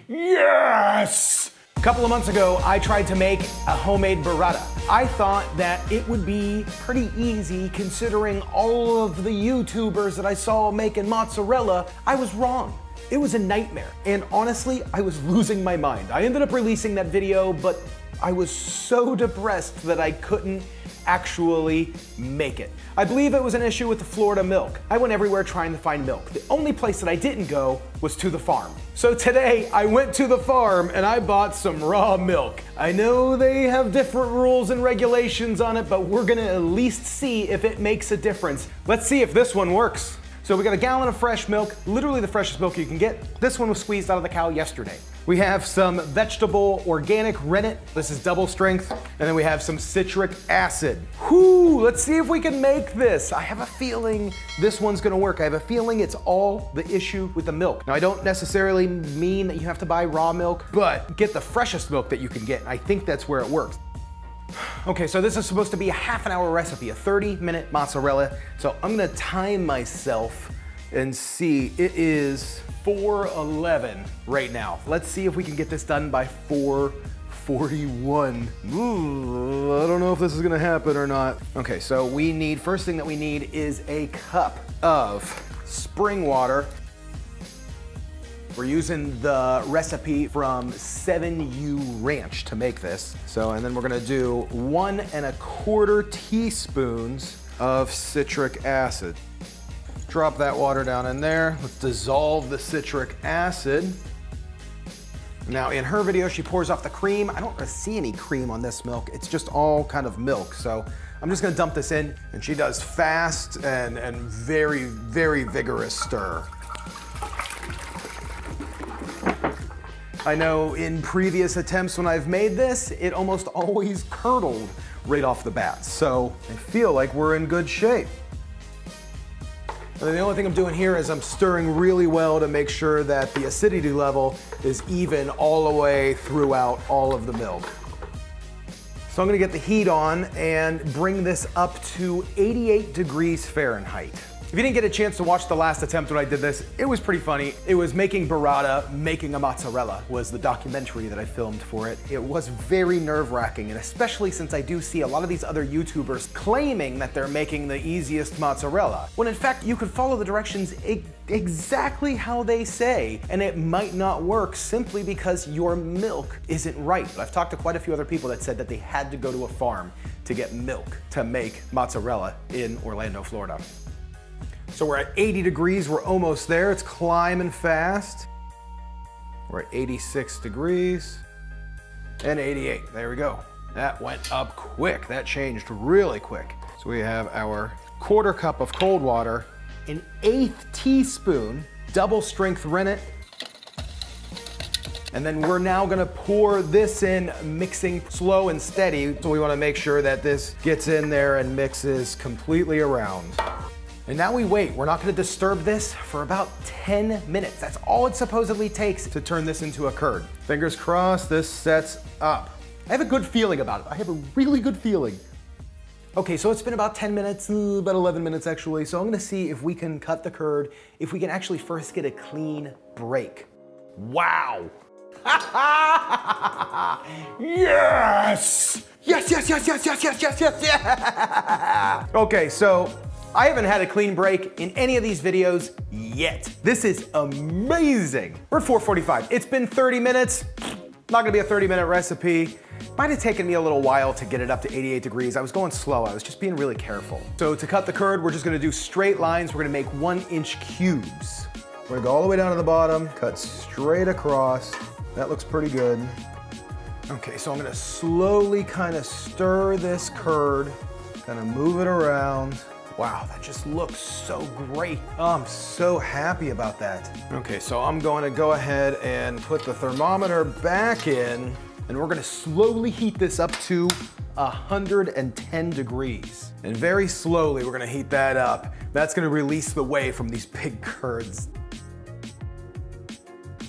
Yes! A couple of months ago, I tried to make a homemade burrata. I thought that it would be pretty easy considering all of the YouTubers that I saw making mozzarella. I was wrong. It was a nightmare. And honestly, I was losing my mind. I ended up releasing that video, but I was so depressed that I couldn't actually make it. I believe it was an issue with the Florida milk. I went everywhere trying to find milk. The only place that I didn't go was to the farm. So today I went to the farm and I bought some raw milk. I know they have different rules and regulations on it, but we're gonna at least see if it makes a difference. Let's see if this one works. So we got a gallon of fresh milk, literally the freshest milk you can get. This one was squeezed out of the cow yesterday. We have some vegetable organic rennet. This is double strength. And then we have some citric acid. Whew, let's see if we can make this. I have a feeling this one's gonna work. I have a feeling it's all the issue with the milk. Now, I don't necessarily mean that you have to buy raw milk, but get the freshest milk that you can get. I think that's where it works. Okay, so this is supposed to be a half-an-hour recipe, a 30-minute mozzarella. So I'm gonna time myself and see. It is 4:11 right now. Let's see if we can get this done by 4:41. Ooh, I don't know if this is gonna happen or not. Okay, so first thing that we need is a cup of spring water. We're using the recipe from 7U Ranch to make this. So, and then we're gonna do 1 1/4 teaspoons of citric acid. Drop that water down in there. Let's dissolve the citric acid. Now in her video, she pours off the cream. I don't see any cream on this milk. It's just all kind of milk. So I'm just gonna dump this in, and she does fast and very, very vigorous stir. I know in previous attempts when I've made this, it almost always curdled right off the bat. So I feel like we're in good shape. And the only thing I'm doing here is I'm stirring really well to make sure that the acidity level is even all the way throughout all of the milk. So I'm gonna get the heat on and bring this up to 88 degrees Fahrenheit. If you didn't get a chance to watch the last attempt when I did this, it was pretty funny. It was making burrata, making a mozzarella was the documentary that I filmed for it. It was very nerve-wracking, and especially since I do see a lot of these other YouTubers claiming that they're making the easiest mozzarella, when in fact you could follow the directions exactly how they say, and it might not work simply because your milk isn't right. I've talked to quite a few other people that said that they had to go to a farm to get milk to make mozzarella in Orlando, Florida. So we're at 80 degrees, we're almost there. It's climbing fast. We're at 86 degrees and 88, there we go. That went up quick, that changed really quick. So we have our 1/4 cup of cold water, an 1/8 teaspoon double strength rennet, and then we're now gonna pour this in, mixing slow and steady. So we wanna make sure that this gets in there and mixes completely around. And now we wait. We're not gonna disturb this for about 10 minutes. That's all it supposedly takes to turn this into a curd. Fingers crossed this sets up. I have a good feeling about it. I have a really good feeling. Okay, so it's been about 10 minutes, about 11 minutes actually. So I'm gonna see if we can cut the curd, if we can actually first get a clean break. Wow. Yes! Yes, yes, yes, yes, yes, yes, yes, yes, yeah! Okay, so I haven't had a clean break in any of these videos yet. This is amazing. We're at 4:45. It's been 30 minutes. Not gonna be a 30-minute recipe. Might have taken me a little while to get it up to 88 degrees. I was going slow. I was just being really careful. So to cut the curd, we're just gonna do straight lines. We're gonna make 1-inch cubes. We're gonna go all the way down to the bottom, cut straight across. That looks pretty good. Okay, so I'm gonna slowly kind of stir this curd, kind of move it around. Wow, that just looks so great. Oh, I'm so happy about that. Okay, so I'm going to go ahead and put the thermometer back in, and we're gonna slowly heat this up to 110 degrees. And very slowly, we're gonna heat that up. That's gonna release the whey from these big curds.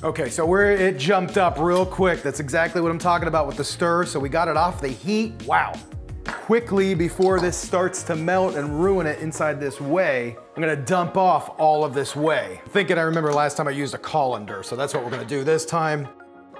Okay, so it jumped up real quick. That's exactly what I'm talking about with the stir. So we got it off the heat. Wow. quickly, before this starts to melt and ruin it inside this whey, I'm gonna dump off all of this whey. Thinking I remember last time I used a colander, so that's what we're gonna do this time.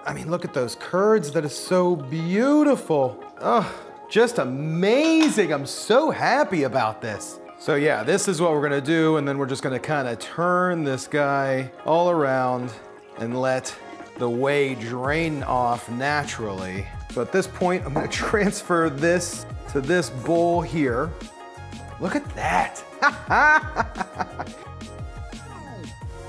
I mean, look at those curds. That is so beautiful. Oh, just amazing. I'm so happy about this. So yeah, this is what we're gonna do, and then we're just gonna kind of turn this guy all around and let the whey drain off naturally. So at this point, I'm gonna transfer this to this bowl here. Look at that.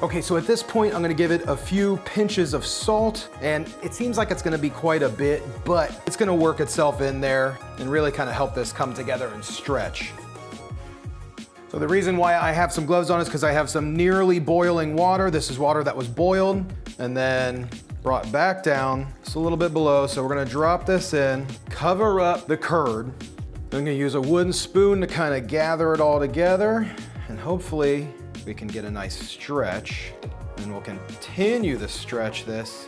Okay, so at this point, I'm gonna give it a few pinches of salt, and it seems like it's gonna be quite a bit, but it's gonna work itself in there and really kind of help this come together and stretch. So the reason why I have some gloves on is because I have some nearly boiling water. This is water that was boiled and then brought back down just a little bit below. So we're gonna drop this in, cover up the curd. I'm gonna use a wooden spoon to kind of gather it all together, and hopefully we can get a nice stretch, and we'll continue to stretch this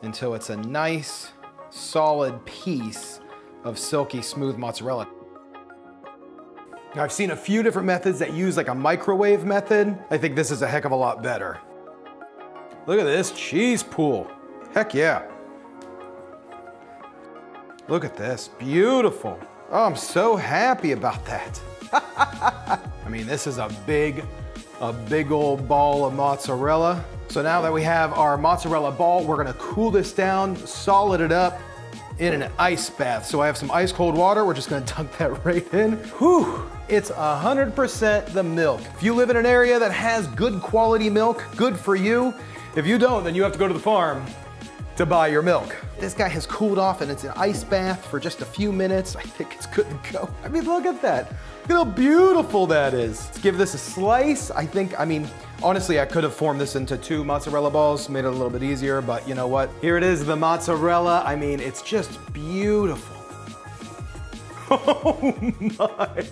until it's a nice, solid piece of silky smooth mozzarella. Now, I've seen a few different methods that use like a microwave method. I think this is a heck of a lot better. Look at this cheese pool. Heck yeah. Look at this, beautiful. Oh, I'm so happy about that. I mean, this is a big old ball of mozzarella. So now that we have our mozzarella ball, we're gonna cool this down, solid it up in an ice bath. So I have some ice cold water. We're just gonna dunk that right in. Whew, it's 100% the milk. If you live in an area that has good quality milk, good for you. If you don't, then you have to go to the farm to buy your milk. This guy has cooled off and it's an ice bath for just a few minutes. I think it's good to go. I mean, look at that. Look at how beautiful that is. Let's give this a slice. I mean, honestly, I could have formed this into 2 mozzarella balls, made it a little bit easier, but you know what? Here it is, the mozzarella. I mean, it's just beautiful. Oh my.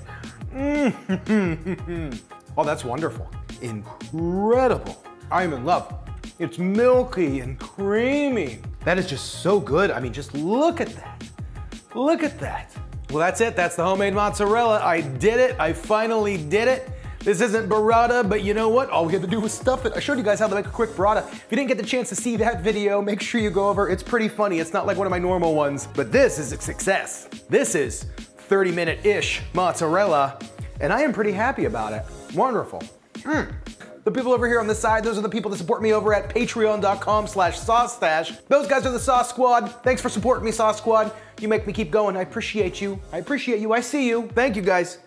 Oh, that's wonderful. Incredible. I'm in love. It's milky and creamy. That is just so good. I mean, just look at that. Look at that. Well, that's it. That's the homemade mozzarella. I did it. I finally did it. This isn't burrata, but you know what? All we had to do was stuff it. I showed you guys how to make a quick burrata. If you didn't get the chance to see that video, make sure you go over. It's pretty funny. It's not like one of my normal ones, but this is a success. This is 30-minute-ish mozzarella, and I am pretty happy about it. Wonderful. The people over here on this side, those are the people that support me over at patreon.com/SauceStache. Those guys are the Sauce Squad. Thanks for supporting me, Sauce Squad. You make me keep going. I appreciate you. I appreciate you. I see you. Thank you, guys.